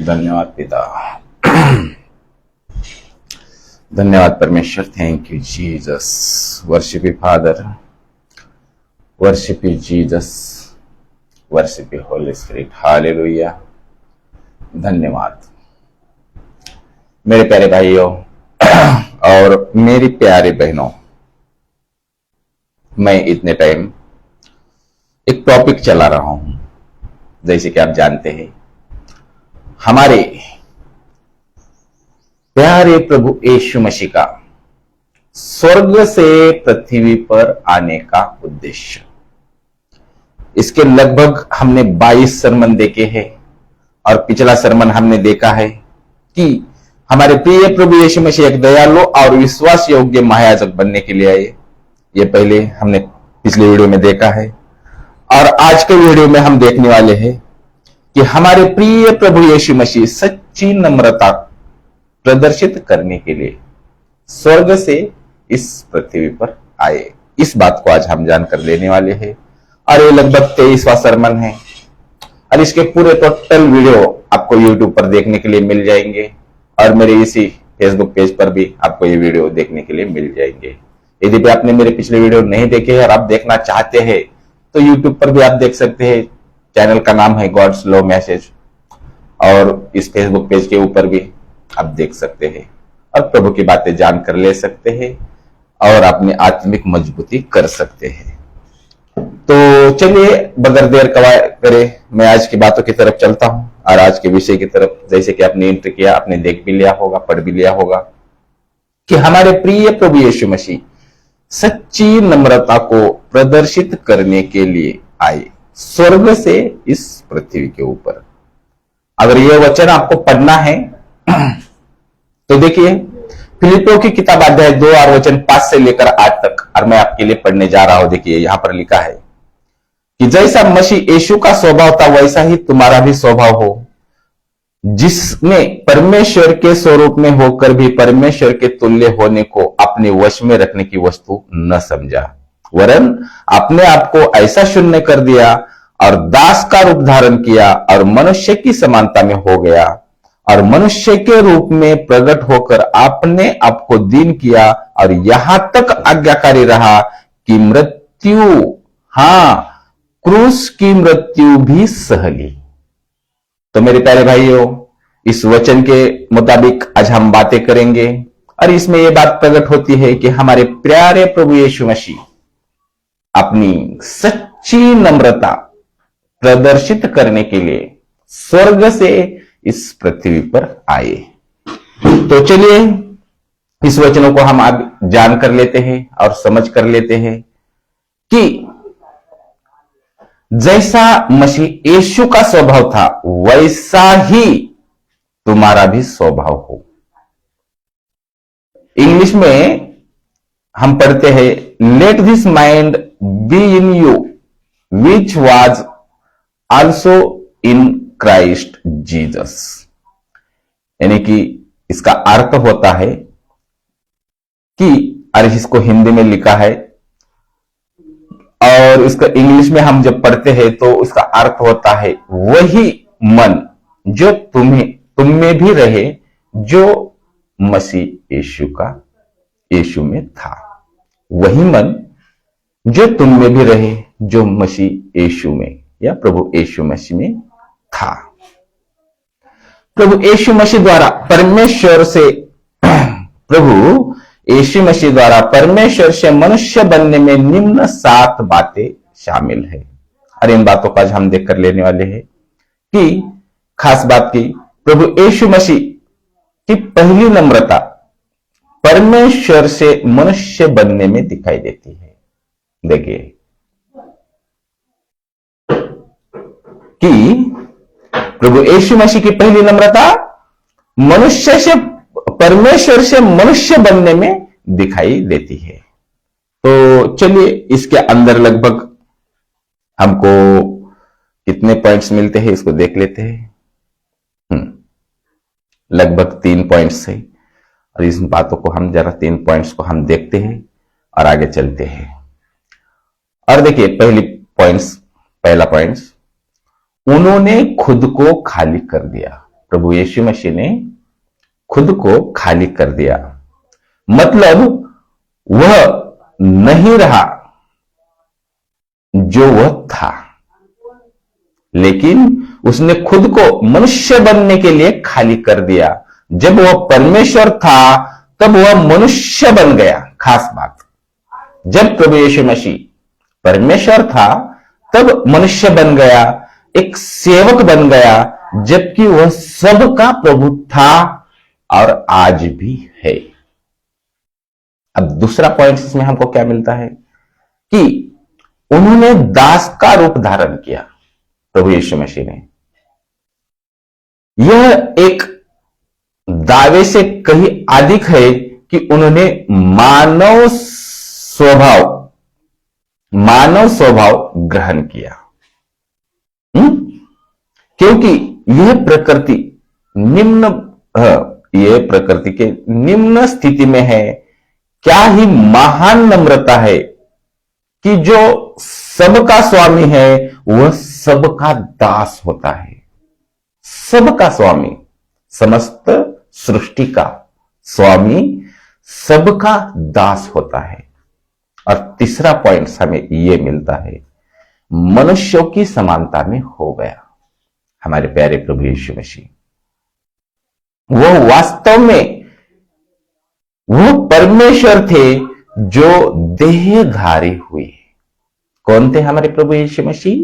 धन्यवाद पिता। धन्यवाद परमेश्वर। Thank you Jesus. Worship you father, worship you Jesus, worship you Holi spirit. Hallelujah. धन्यवाद मेरे प्यारे भाइयों और मेरी प्यारे बहनों। मैं इतने टाइम एक टॉपिक चला रहा हूं, जैसे कि आप जानते हैं हमारे प्यारे प्रभु यीशु मसीह का स्वर्ग से पृथ्वी पर आने का उद्देश्य। इसके लगभग हमने 22 सरमन देखे हैं और पिछला सरमन हमने देखा है कि हमारे प्रिय प्रभु यीशु मसीह एक दयालु और विश्वास योग्य महायाजक बनने के लिए आए। ये पहले हमने पिछले वीडियो में देखा है और आज के वीडियो में हम देखने वाले हैं कि हमारे प्रिय प्रभु यीशु मसीह सच्ची नम्रता प्रदर्शित करने के लिए स्वर्ग से इस पृथ्वी पर आए। इस बात को आज हम जानकर लेने वाले हैं और ये लगभग 23वां सरमन है और इसके पूरे टोटल वीडियो आपको YouTube पर देखने के लिए मिल जाएंगे और मेरे इसी फेसबुक पेज पर भी आपको ये वीडियो देखने के लिए मिल जाएंगे। यदि भी आपने मेरे पिछले वीडियो नहीं देखे और आप देखना चाहते हैं तो YouTube पर भी आप देख सकते हैं। चैनल का नाम है गॉड्स लव मैसेज और इस फेसबुक पेज के ऊपर भी आप देख सकते हैं और प्रभु की बातें जानकर ले सकते हैं और अपनी आत्मिक मजबूती कर सकते हैं। तो चलिए बगैर देर करे मैं आज की बातों की तरफ चलता हूं और आज के विषय की तरफ। जैसे कि आपने एंटर किया, आपने देख भी लिया होगा, पढ़ भी लिया होगा कि हमारे प्रिय प्रभु यीशु मसीह सच्ची नम्रता को प्रदर्शित करने के लिए आए स्वर्ग से इस पृथ्वी के ऊपर। अगर यह वचन आपको पढ़ना है तो देखिए फिलिपियों की किताब अध्याय 2 और वचन 5 से लेकर 8 तक और मैं आपके लिए पढ़ने जा रहा हूं। देखिए यहां पर लिखा है कि जैसा मसीह यीशु का स्वभाव था वैसा ही तुम्हारा भी स्वभाव हो, जिसमें परमेश्वर के स्वरूप में होकर भी परमेश्वर के तुल्य होने को अपने वश में रखने की वस्तु न समझा, वरन अपने आप को ऐसा शून्य कर दिया और दास का रूप धारण किया और मनुष्य की समानता में हो गया और मनुष्य के रूप में प्रकट होकर आपने आपको दीन किया और यहां तक आज्ञाकारी रहा कि मृत्यु, हां क्रूस की मृत्यु भी सह ली। तो मेरे प्यारे भाइयों, इस वचन के मुताबिक आज हम बातें करेंगे और इसमें यह बात प्रकट होती है कि हमारे प्यारे प्रभु यीशु मसीह अपनी सच्ची नम्रता प्रदर्शित करने के लिए स्वर्ग से इस पृथ्वी पर आए। तो चलिए इस वचनों को हम अब जान कर लेते हैं और समझ कर लेते हैं कि जैसा मसीह यीशु का स्वभाव था वैसा ही तुम्हारा भी स्वभाव हो। इंग्लिश में हम पढ़ते हैं let this mind be in you which was also in Christ Jesus. यानी कि इसका अर्थ होता है कि, और इसको हिंदी में लिखा है और इसका इंग्लिश में हम जब पढ़ते हैं तो उसका अर्थ होता है वही मन जो तुम में भी रहे जो मसीह यीशु में था। वही मन जो तुम में भी रहे जो मसीह यीशु में या प्रभु यीशु मसीह में था। प्रभु यीशु मसीह द्वारा परमेश्वर से मनुष्य बनने में निम्न 7 बातें शामिल है और इन बातों का आज हम देखकर लेने वाले हैं कि खास बात की प्रभु यीशु मसीह की पहली नम्रता परमेश्वर से मनुष्य बनने में दिखाई देती है। देखिए कि प्रभु यीशु मसीह की पहली नम्रता परमेश्वर से मनुष्य बनने में दिखाई देती है। तो चलिए इसके अंदर लगभग हमको कितने पॉइंट्स मिलते हैं इसको देख लेते हैं। लगभग 3 पॉइंट्स है और इस बातों को हम जरा 3 पॉइंट्स को हम देखते हैं और आगे चलते हैं। और देखिए पहला पॉइंट्स, उन्होंने खुद को खाली कर दिया। प्रभु यीशु मसीह ने खुद को खाली कर दिया, मतलब वह नहीं रहा जो वह था, लेकिन उसने खुद को मनुष्य बनने के लिए खाली कर दिया। जब वह परमेश्वर था तब वह मनुष्य बन गया। खास बात, जब प्रभु यीशु मसीह परमेश्वर था तब मनुष्य बन गया, एक सेवक बन गया, जबकि वह सबका प्रभु था और आज भी है। अब दूसरा पॉइंट इसमें हमको क्या मिलता है कि उन्होंने दास का रूप धारण किया। प्रभु यीशु मसीह ने, यह एक दावे से कहीं अधिक है कि उन्होंने मानव स्वभाव ग्रहण किया। क्योंकि यह प्रकृति के निम्न स्थिति में है। क्या ही महान नम्रता है कि जो सबका स्वामी है वह सबका दास होता है। सबका स्वामी, समस्त सृष्टि का स्वामी सबका दास होता है। और तीसरा पॉइंट हमें यह मिलता है, मनुष्यों की समानता में हो गया हमारे प्यारे प्रभु यीशु मसीह। वह वास्तव में वो परमेश्वर थे जो देहधारी हुए। कौन थे हमारे प्रभु यीशु मसीह?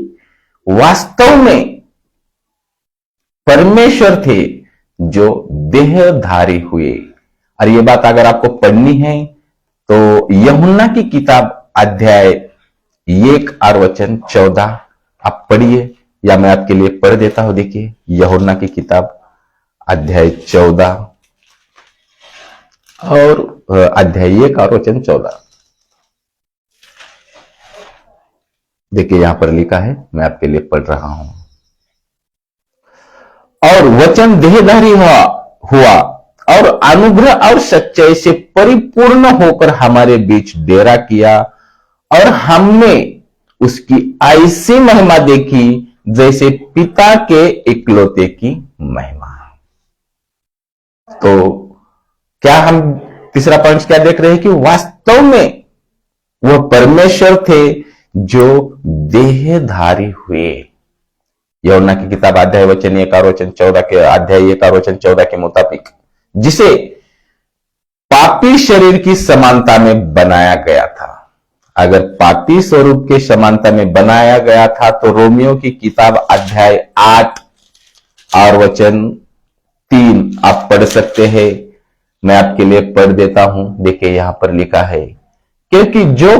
वास्तव में परमेश्वर थे जो देहधारी हुए। और यह बात अगर आपको पढ़नी है तो यूहन्ना की किताब अध्याय 1 और वचन 14 आप पढ़िए, या मैं आपके लिए पढ़ देता हूं। देखिए, यूहन्ना की किताब अध्याय 14 और अध्याय 1 और वचन 14। देखिए, यहां पर लिखा है, मैं आपके लिए पढ़ रहा हूं। और वचन देहधारी हुआ और अनुग्रह और सच्चाई से परिपूर्ण होकर हमारे बीच डेरा किया, और हमने उसकी ऐसी महिमा देखी जैसे पिता के इकलौते की महिमा। तो क्या हम तीसरा पॉइंट क्या देख रहे हैं कि वास्तव में वह परमेश्वर थे जो देहधारी हुए। यूहन्ना की किताब अध्याय 1 और वचन 14 के अध्याय 1 और वचन 14 के मुताबिक, जिसे पापी शरीर की समानता में बनाया गया था। अगर पापी स्वरूप के समानता में बनाया गया था तो रोमियो की किताब अध्याय 8 और वचन 3 आप पढ़ सकते हैं। मैं आपके लिए पढ़ देता हूं। देखिए, यहां पर लिखा है, क्योंकि जो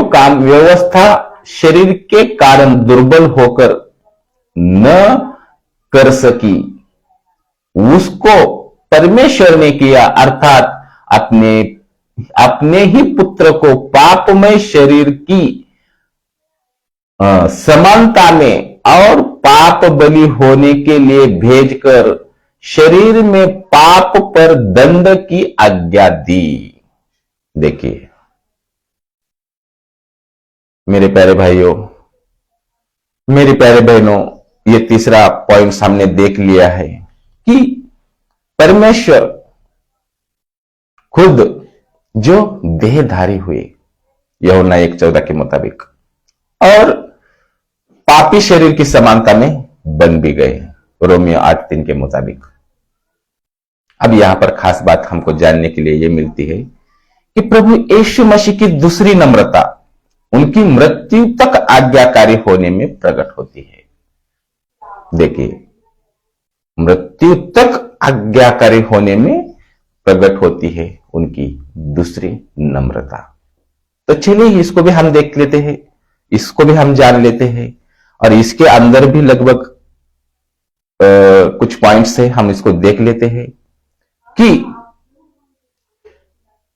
काम व्यवस्था शरीर के कारण दुर्बल होकर न कर सकी, उसको परमेश्वर ने किया, अर्थात अपने ही पुत्र को पापमय शरीर की समानता में और पाप बलि होने के लिए भेजकर शरीर में पाप पर दंड की आज्ञा दी। देखिए मेरे प्यारे भाइयों, मेरी प्यारे बहनों, ये तीसरा पॉइंट हमने देख लिया है कि परमेश्वर खुद जो देहधारी हुए यूहन्ना 1:14 के मुताबिक, और पापी शरीर की समानता में बन भी गए रोमियो 8:3 के मुताबिक। अब यहां पर खास बात हमको जानने के लिए यह मिलती है कि प्रभु यीशु मसीह की दूसरी नम्रता उनकी मृत्यु तक आज्ञाकारी होने में प्रकट होती है। देखिए, मृत्यु तक आज्ञाकारी होने में प्रकट होती है उनकी दूसरी नम्रता। तो चलिए इसको भी हम देख लेते हैं, इसको भी हम जान लेते हैं, और इसके अंदर भी लगभग कुछ पॉइंट्स है, हम इसको देख लेते हैं कि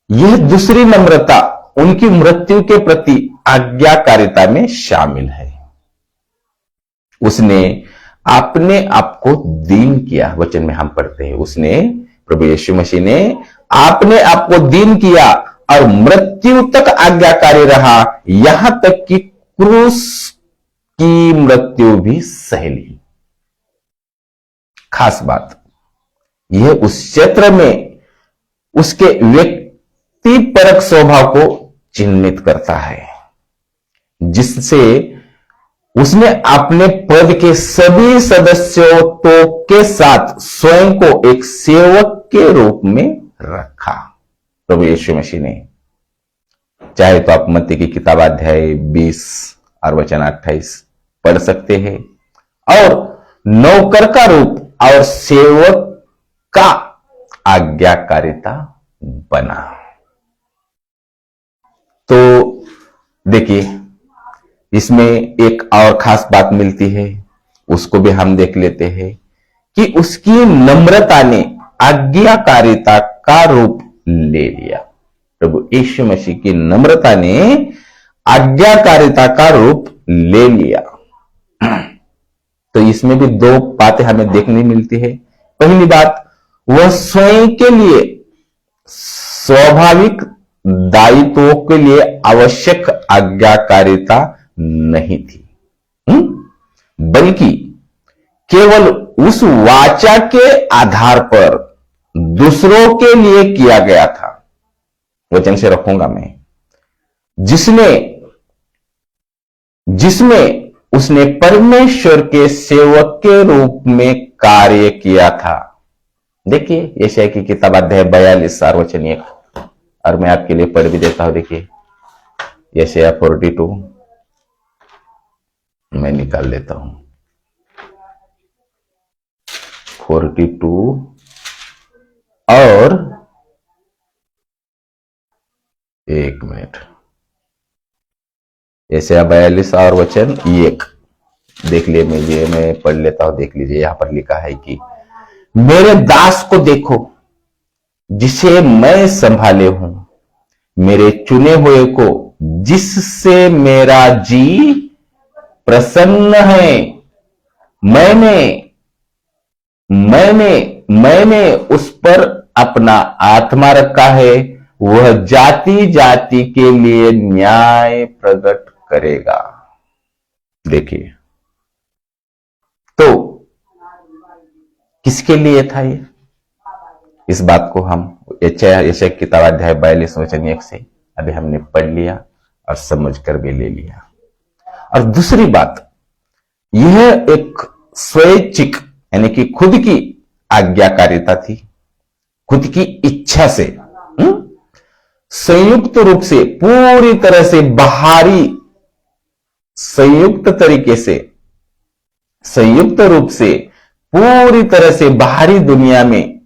यह दूसरी नम्रता उनकी मृत्यु के प्रति आज्ञाकारिता में शामिल है। उसने अपने आप को दीन किया। वचन में हम पढ़ते हैं, उसने, प्रभु यीशु मसीह ने अपने आप को दीन किया और मृत्यु तक आज्ञाकारी रहा, यहां तक कि क्रूस की मृत्यु भी सह ली। खास बात यह उस क्षेत्र में उसके व्यक्तिपरक स्वभाव को चिन्हित करता है, जिससे उसने अपने पद के सभी सदस्यों के साथ स्वयं को एक सेवक के रूप में रखा। प्रभु यीशु मसीह ने, चाहे तो आप मत्ती की किताब अध्याय 20 और वचन 28 पढ़ सकते हैं, और नौकर का रूप और सेवक का आज्ञाकारिता बना। तो देखिए, इसमें एक और खास बात मिलती है, उसको भी हम देख लेते हैं कि उसकी नम्रता ने आज्ञाकारिता का रूप ले लिया। प्रभु यीशु मसीह की नम्रता ने आज्ञाकारिता का रूप ले लिया। तो इसमें भी दो बातें हमें देखने मिलती है। पहली बात, वह स्वयं के लिए स्वाभाविक दायित्वों के लिए आवश्यक आज्ञाकारिता नहीं थी, बल्कि केवल उस वाचा के आधार पर दूसरों के लिए किया गया था। वचन से रखूंगा मैं, जिसमें उसने परमेश्वर के सेवक के रूप में कार्य किया था। देखिए, यशायाह की किताब अध्याय 42 और वचन 1, और मैं आपके लिए पढ़ भी देता हूं। देखिए, यशायाह 42 मैं निकाल लेता हूं। 42 और 1 मिनट, यशायाह 42 और वचन 1 देख लिए। मैं पढ़ लेता हूं, देख लीजिए। यहां पर लिखा है कि मेरे दास को देखो, जिसे मैं संभाले हूं, मेरे चुने हुए को, जिससे मेरा जी प्रसन्न है। मैंने उस पर अपना आत्मा रखा है, वह जाति जाति के लिए न्याय प्रकट करेगा। देखिए, तो किसके लिए था ये? इस बात को हम यशायाह की किताब अध्याय 42 वचन 1 से अभी हमने पढ़ लिया और समझ कर भी ले लिया। और दूसरी बात, यह एक स्वैच्छिक यानी कि खुद की आज्ञाकारिता थी, खुद की इच्छा से, संयुक्त रूप से, पूरी तरह से बाहरी, संयुक्त रूप से पूरी तरह से बाहरी दुनिया में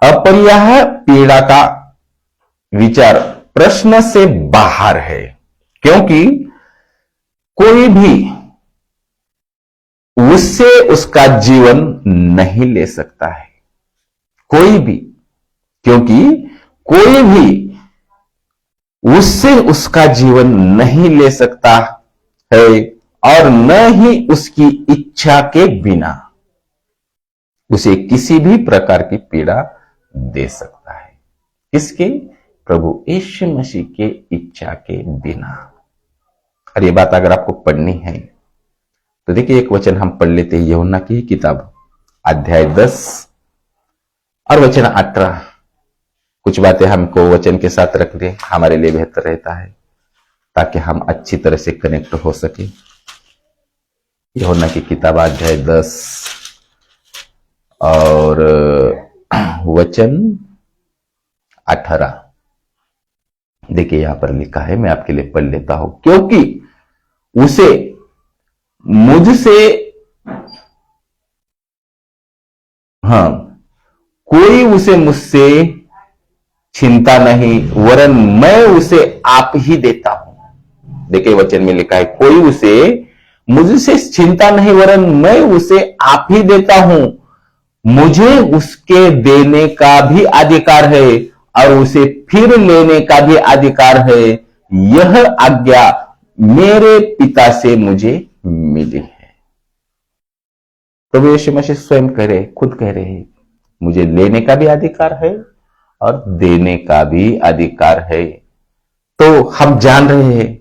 अपरिहार्य पीड़ा का विचार प्रश्न से बाहर है, क्योंकि कोई भी उससे उसका जीवन नहीं ले सकता है। कोई भी, क्योंकि कोई भी उससे उसका जीवन नहीं ले सकता है, और न ही उसकी इच्छा के बिना उसे किसी भी प्रकार की पीड़ा दे सकता है। किसके? प्रभु यीशु मसीह के इच्छा के बिना। और ये बात अगर आपको पढ़नी है तो देखिए, एक वचन हम पढ़ लेते हैं, यूहन्ना की किताब अध्याय 10 और वचन 18। कुछ बातें हमको वचन के साथ रख दें, हमारे लिए बेहतर रहता है, ताकि हम अच्छी तरह से कनेक्ट हो सके। यूहन्ना की किताब अध्याय 10 और वचन 18। देखिए, यहां पर लिखा है, मैं आपके लिए पढ़ लेता हूं। क्योंकि उसे मुझसे, कोई उसे मुझसे छीनता नहीं, वरन मैं उसे आप ही देता हूं। देखिए, वचन में लिखा है, कोई उसे मुझसे छीनता नहीं, वरन मैं उसे आप ही देता हूं। मुझे उसके देने का भी अधिकार है और उसे फिर लेने का भी अधिकार है। यह आज्ञा मेरे पिता से मुझे मिली है। प्रभु यीशु मसीह स्वयं खुद कह रहे हैं, मुझे लेने का भी अधिकार है और देने का भी अधिकार है। तो हम जान रहे हैं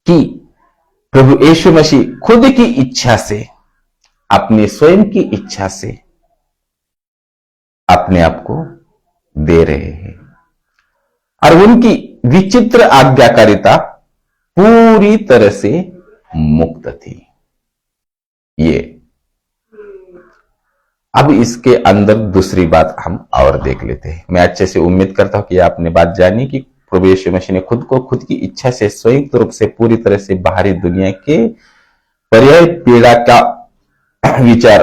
कि प्रभु यीशु मसीह खुद की इच्छा से, अपने स्वयं की इच्छा से अपने आप को दे रहे हैं, और उनकी विचित्र आज्ञाकारिता पूरी तरह से मुक्त थी। ये अब इसके अंदर दूसरी बात हम और देख लेते हैं। मैं अच्छे से उम्मीद करता हूं कि आपने बात जानी कि प्रभु यीशु मसीह ने खुद को खुद की इच्छा से संयुक्त रूप से पूरी तरह से बाहरी दुनिया के पर्याय पीड़ा का विचार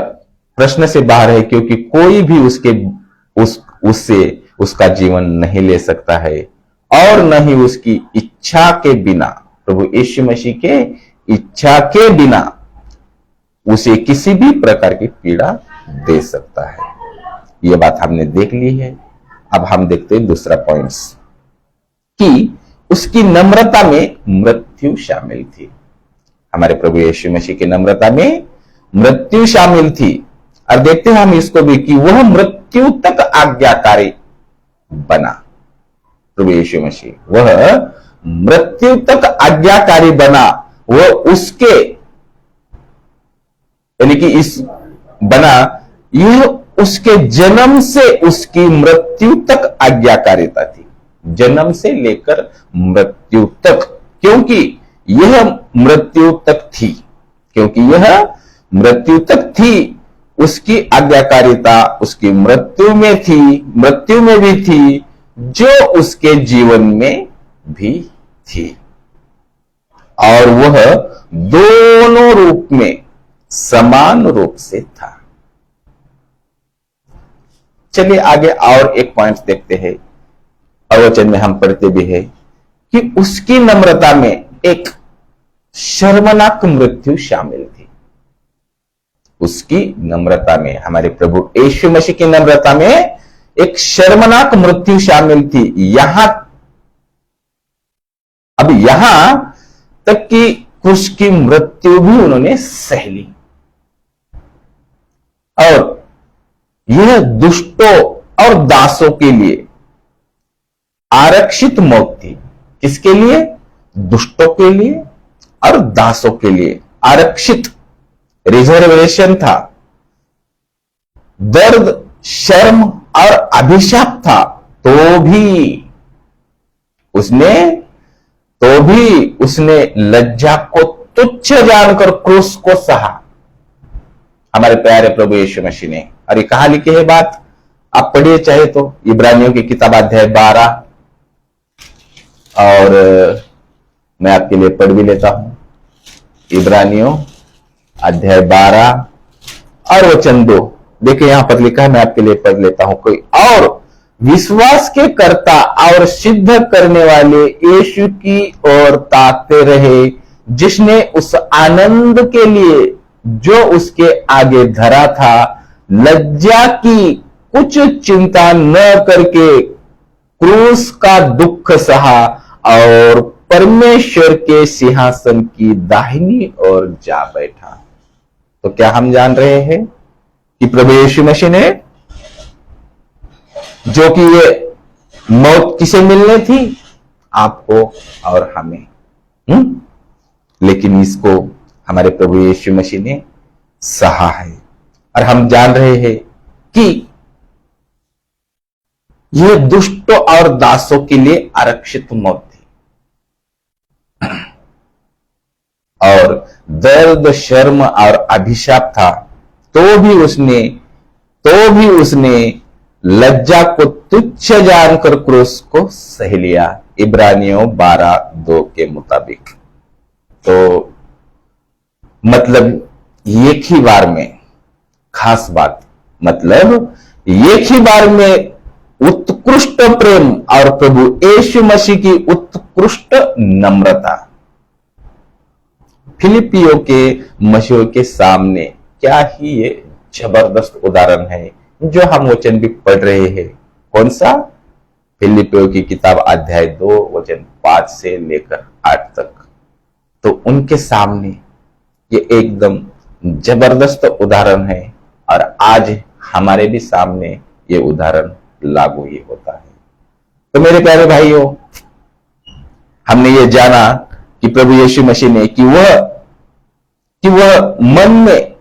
प्रश्न से बाहर है, क्योंकि कोई भी उससे उसका जीवन नहीं ले सकता है, और न ही उसकी इच्छा के बिना, प्रभु यीशु मसीह के इच्छा के बिना उसे किसी भी प्रकार की पीड़ा दे सकता है। यह बात हमने देख ली है। अब हम देखते हैं दूसरा पॉइंट्स कि उसकी नम्रता में मृत्यु शामिल थी। हमारे प्रभु यीशु मसीह की नम्रता में मृत्यु शामिल थी, और देखते हैं हम इसको भी कि वह मृत्यु तक आज्ञाकारी बना। प्रभु यीशु मसीह वह मृत्यु तक आज्ञाकारी बना। वह उसके यानी कि इस बना, यह उसके जन्म से उसकी मृत्यु तक आज्ञाकारिता थी, जन्म से लेकर मृत्यु तक, क्योंकि यह मृत्यु तक थी, क्योंकि यह मृत्यु तक थी। उसकी आज्ञाकारिता उसकी मृत्यु में थी, मृत्यु में भी थी, जो उसके जीवन में भी थी, और वह दोनों रूप में समान रूप से था। चलिए आगे और एक पॉइंट देखते हैं। प्रवचन में हम पढ़ते भी है कि उसकी नम्रता में एक शर्मनाक मृत्यु शामिल थी। उसकी नम्रता में, हमारे प्रभु यीशु मसीह की नम्रता में एक शर्मनाक मृत्यु शामिल थी। अब यहां तक कि क्रूस की मृत्यु भी उन्होंने सह ली, और यह दुष्टों और दासों के लिए आरक्षित मौत थी। किसके लिए? दुष्टों के लिए और दासों के लिए आरक्षित, रिजर्वेशन था। दर्द, शर्म और अभिशाप था, तो भी उसने लज्जा को तुच्छ जानकर क्रूस को सहा, हमारे प्यारे प्रभु यीशु मसीह ने। और ये कहां लिखी है बात, आप पढ़िए चाहे तो, इब्रानियों की किताब अध्याय 12, और मैं आपके लिए पढ़ भी लेता हूं। इब्रानियों अध्याय 12 और वचन 2, देखिए यहां पर लिखा है, मैं आपके लिए पढ़ लेता हूं। कोई और विश्वास के कर्ता और सिद्ध करने वाले यीशु की ओर ताकते रहे, जिसने उस आनंद के लिए जो उसके आगे धरा था, लज्जा की कुछ चिंता न करके क्रूस का दुख सहा और परमेश्वर के सिंहासन की दाहिनी ओर जा बैठा। तो क्या हम जान रहे हैं कि प्रभु यीशु मसीह ने, जो कि ये मौत किसे मिलने थी, आपको और हमें, लेकिन इसको हमारे प्रभु यीशु मसीह ने सहा है। और हम जान रहे हैं कि यह दुष्टों और दासों के लिए आरक्षित मौत थी, और दर्द, शर्म और अभिशाप था, तो भी उसने लज्जा को तुच्छ जानकर क्रूस को सह लिया, इब्रानियों 12:2 के मुताबिक। तो मतलब एक ही बार में, खास बात, मतलब एक ही बार में उत्कृष्ट प्रेम और प्रभु यीशु मसीह की उत्कृष्ट नम्रता। फिलिपियों के मसीह के सामने क्या ही ये जबरदस्त उदाहरण है, जो हम वचन भी पढ़ रहे हैं। कौन सा? फिलिपियों की किताब अध्याय 2 वचन 5 से लेकर 8 तक। तो उनके सामने ये एकदम जबरदस्त उदाहरण है, और आज हमारे भी सामने ये उदाहरण लागू ही होता है। तो मेरे प्यारे भाइयों, हमने ये जाना कि प्रभु यीशु मसीह ने, कि वह कि वह मन में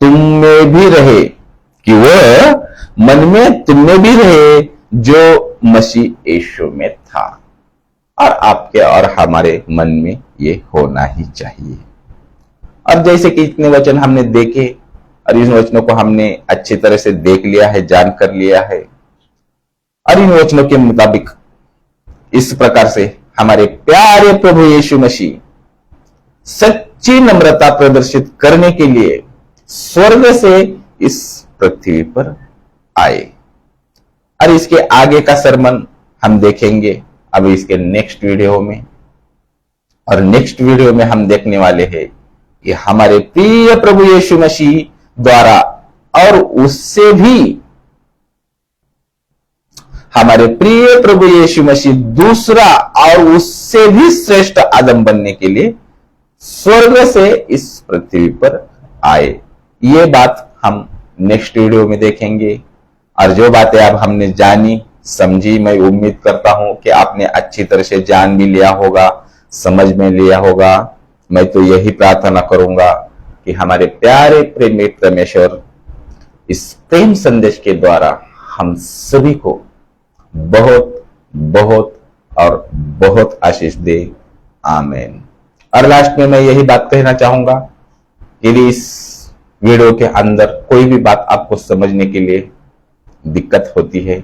तुम में भी रहे, कि वह मन में तुम में भी रहे जो मसीह यीशु में था। और आपके और हमारे मन में ये होना ही चाहिए। और जैसे कि इतने वचन हमने देखे और इन वचनों को हमने अच्छी तरह से देख लिया है, जान कर लिया है, और इन वचनों के मुताबिक इस प्रकार से हमारे प्यारे प्रभु यीशु मसीह सच्ची नम्रता प्रदर्शित करने के लिए स्वर्ग से इस पृथ्वी पर आए। और इसके आगे का सरमन हम देखेंगे अब इसके नेक्स्ट वीडियो में। और नेक्स्ट वीडियो में हम देखने वाले हैं कि हमारे प्रिय प्रभु यीशु मसीह द्वारा और उससे भी हमारे प्रिय प्रभु यीशु मसीह दूसरा और उससे भी श्रेष्ठ आदम बनने के लिए स्वर्ग से इस पृथ्वी पर आए। ये बात हम नेक्स्ट वीडियो में देखेंगे। और जो बातें अब हमने जानी समझी, मैं उम्मीद करता हूं कि आपने अच्छी तरह से जान भी लिया होगा, समझ में लिया होगा। मैं तो यही प्रार्थना करूंगा कि हमारे प्यारे प्रेमी परमेश्वर इस प्रेम संदेश के द्वारा हम सभी को बहुत बहुत और बहुत आशीष दे। आमीन। और लास्ट में मैं यही बात कहना चाहूंगा कि इस वीडियो के अंदर कोई भी बात आपको समझने के लिए दिक्कत होती है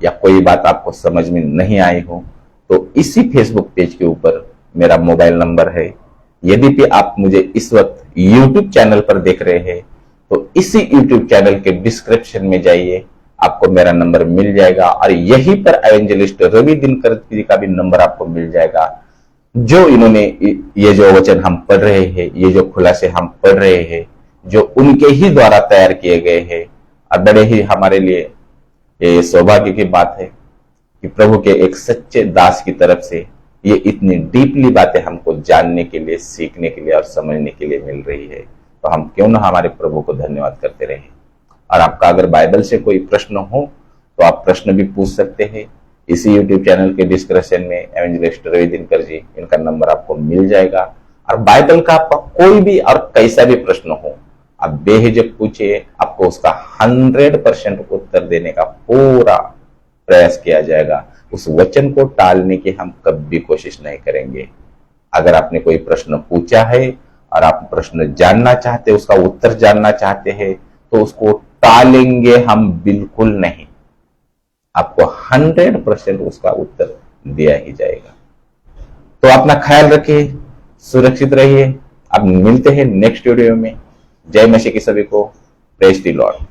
या कोई बात आपको समझ में नहीं आई हो तो इसी फेसबुक पेज के ऊपर मेरा मोबाइल नंबर है। यदि भी आप मुझे इस वक्त यूट्यूब चैनल पर देख रहे हैं तो इसी यूट्यूब चैनल के डिस्क्रिप्शन में जाइए, आपको मेरा नंबर मिल जाएगा। और यहीं पर एवेंजलिस्ट रवि दिनकर जी का भी नंबर आपको मिल जाएगा। जो इन्होंने ये जो वचन हम पढ़ रहे हैं, ये जो खुलासे हम पढ़ रहे हैं, जो उनके ही द्वारा तैयार किए गए हैं। और बड़े ही हमारे लिए ये सौभाग्य की बात है कि प्रभु के एक सच्चे दास की तरफ से ये इतनी डीपली बातें हमको जानने के लिए, सीखने के लिए और समझने के लिए मिल रही है। तो हम क्यों ना हमारे प्रभु को धन्यवाद करते रहे। और आपका अगर बाइबल से कोई प्रश्न हो तो आप प्रश्न भी पूछ सकते हैं। इसी यूट्यूब चैनल के डिस्क्रिप्शन में एवेंजलिस्ट रवि दिनकर जी, इनका नंबर आपको मिल जाएगा। और बाइबल का आपका कोई भी और कैसा भी प्रश्न हो आप बेहिचक पूछिए, आपको उसका 100% उत्तर देने का पूरा प्रयास किया जाएगा। उस वचन को टालने की हम कभी कोशिश नहीं करेंगे। अगर आपने कोई प्रश्न पूछा है और आप प्रश्न जानना चाहते, उसका उत्तर जानना चाहते हैं तो उसको टालेंगे हम बिल्कुल नहीं। आपको 100% उसका उत्तर दिया ही जाएगा। तो अपना ख्याल रखिए, सुरक्षित रहिए। अब मिलते हैं नेक्स्ट वीडियो में। जय मसीह की सभी को। Praise the Lord.